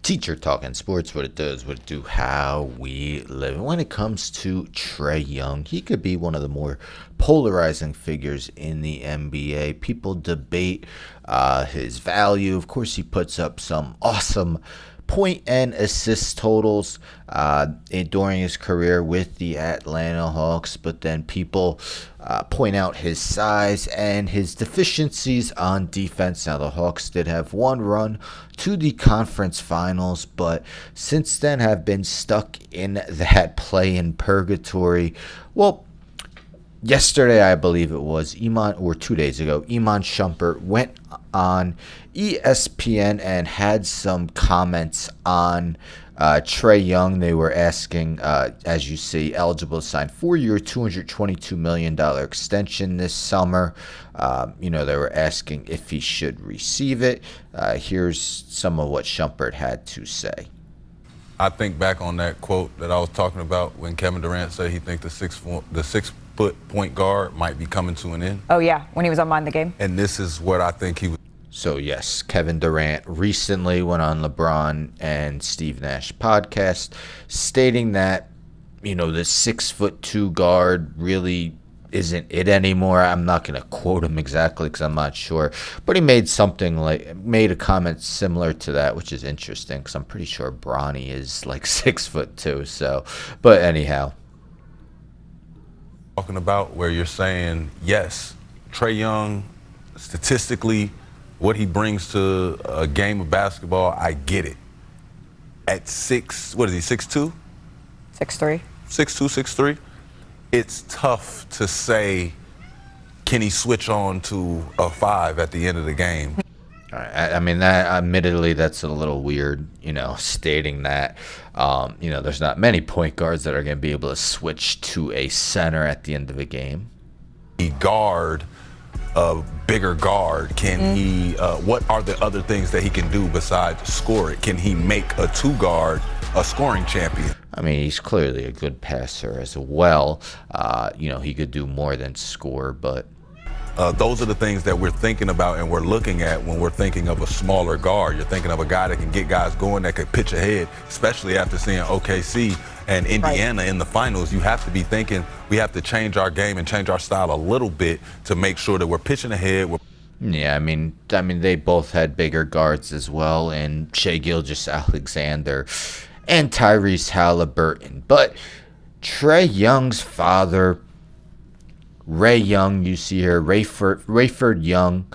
Teacher talking sports, what it does, what it do, how we live. And when it comes to Trae Young, he could be one of the more polarizing figures in the NBA. People debate his value. Of course, he puts up some awesome point and assist totals during his career with the Atlanta Hawks, but then people point out his size and his deficiencies on defense. Now, the Hawks did have one run to the conference finals, but since then have been stuck in that play-in purgatory. Well, yesterday, I believe it was, or 2 days ago, Iman Shumpert went on ESPN and had some comments on Trae Young. They were asking, as you see, eligible to sign 4-year, $222 million extension this summer. They were asking if he should receive it. Here's some of what Shumpert had to say. I think back on that quote that I was talking about when Kevin Durant said he thinks the 6-foot point guard might be coming to an end. Oh, yeah, when he was on Mind the Game. And this is what I think he was. So, yes, Kevin Durant recently went on LeBron and Steve Nash podcast stating that, the 6'2" guard really isn't it anymore. I'm not going to quote him exactly because I'm not sure. But he made a comment similar to that, which is interesting because I'm pretty sure Bronny is like 6'2". So, but anyhow. Talking about where you're saying, yes, Trae Young, statistically, what he brings to a game of basketball, I get it. At 6, what is he, 6'2"? 6'3". 6'2", 6'3". It's tough to say, can he switch on to a 5 at the end of the game? I mean, that admittedly, that's a little weird, stating that, there's not many point guards that are going to be able to switch to a center at the end of a game. He guard a bigger guard. Can he, what are the other things that he can do besides score it? Can he make a 2 guard a scoring champion? I mean, he's clearly a good passer as well. He could do more than score, but those are the things that we're thinking about and we're looking at when we're thinking of a smaller guard. You're thinking of a guy that can get guys going, that could pitch ahead, especially after seeing OKC and Indiana in the finals. You have to be thinking we have to change our game and change our style a little bit to make sure that we're pitching ahead. Yeah, I mean, they both had bigger guards as well, and Shai Gilgeous-Alexander and Tyrese Halliburton. But Trae Young's father, Ray Young, you see here, Rayford Young,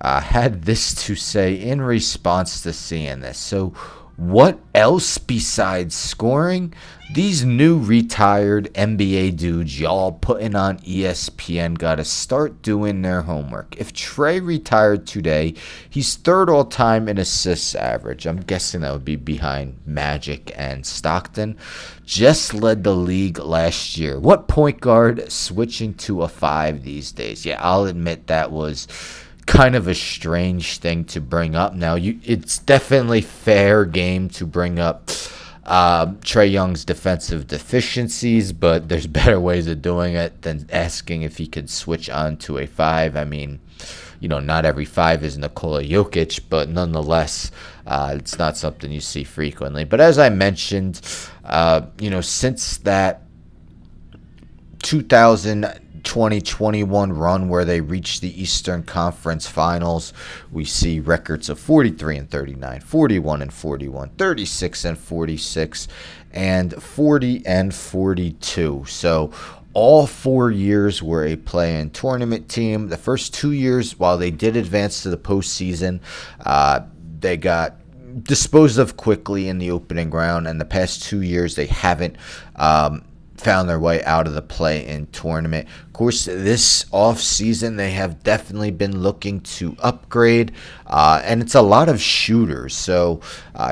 had this to say in response to seeing this. So, what else besides scoring? These new retired NBA dudes y'all putting on ESPN got to start doing their homework. If Trae retired today, he's third all-time in assists average. I'm guessing that would be behind Magic and Stockton. Just led the league last year. What point guard switching to a 5 these days? Yeah, I'll admit that was kind of a strange thing to bring up. Now, it's definitely fair game to bring up Trae Young's defensive deficiencies, but there's better ways of doing it than asking if he could switch on to a 5. I mean, not every 5 is Nikola Jokic, but nonetheless, it's not something you see frequently. But as I mentioned, since that 2020-21 run where they reached the Eastern Conference Finals, we see records of 43-39, 41-41, 36-46, and 40-42. So all 4 years were a play-in tournament team. The first 2 years, while they did advance to the postseason, they got disposed of quickly in the opening round, and the past 2 years they haven't found their way out of the play-in tournament. Of course, this offseason, they have definitely been looking to upgrade, and it's a lot of shooters. So,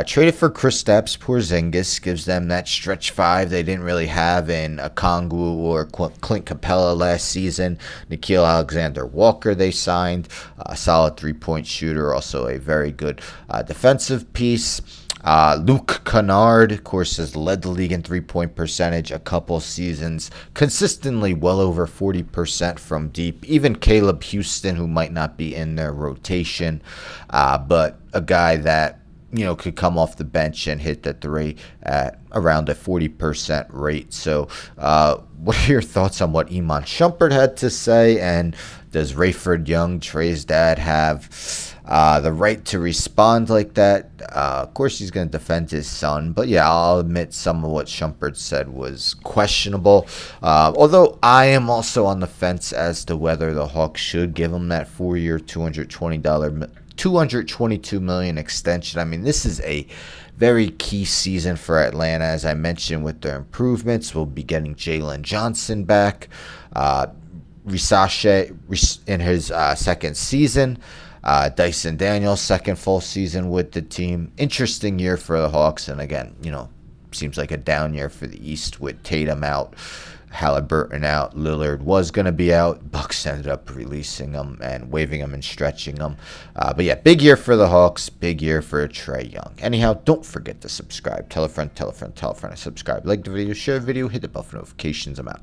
traded for Kristaps Porzingis, gives them that stretch 5 they didn't really have in Okongwu or Clint Capella last season. Nickeil Alexander-Walker they signed, a solid 3-point shooter, also a very good defensive piece. Luke Kennard, of course, has led the league in three-point percentage a couple seasons, consistently well over 40% from deep. Even Caleb Houston, who might not be in their rotation, but a guy that, could come off the bench and hit the three at around a 40% rate. So what are your thoughts on what Iman Shumpert had to say? And does Rayford Young, Trae's dad, have the right to respond like that? Of course, he's going to defend his son. But yeah, I'll admit some of what Shumpert said was questionable. Although I am also on the fence as to whether the Hawks should give him that 4-year, $222 million extension. I mean, this is a very key season for Atlanta. As I mentioned, with their improvements, we'll be getting Jalen Johnson back. Risache in his second season. Dyson Daniels' second full season with the team. Interesting year for the Hawks. And again, seems like a down year for the East with Tatum out, Halliburton out, Lillard was going to be out. Bucks ended up releasing him and waiving him and stretching him. But yeah, big year for the Hawks, big year for Trae Young. Anyhow, don't forget to subscribe. Tell a friend, tell a friend, tell a friend to subscribe. Like the video, share the video, hit the bell for notifications. I'm out.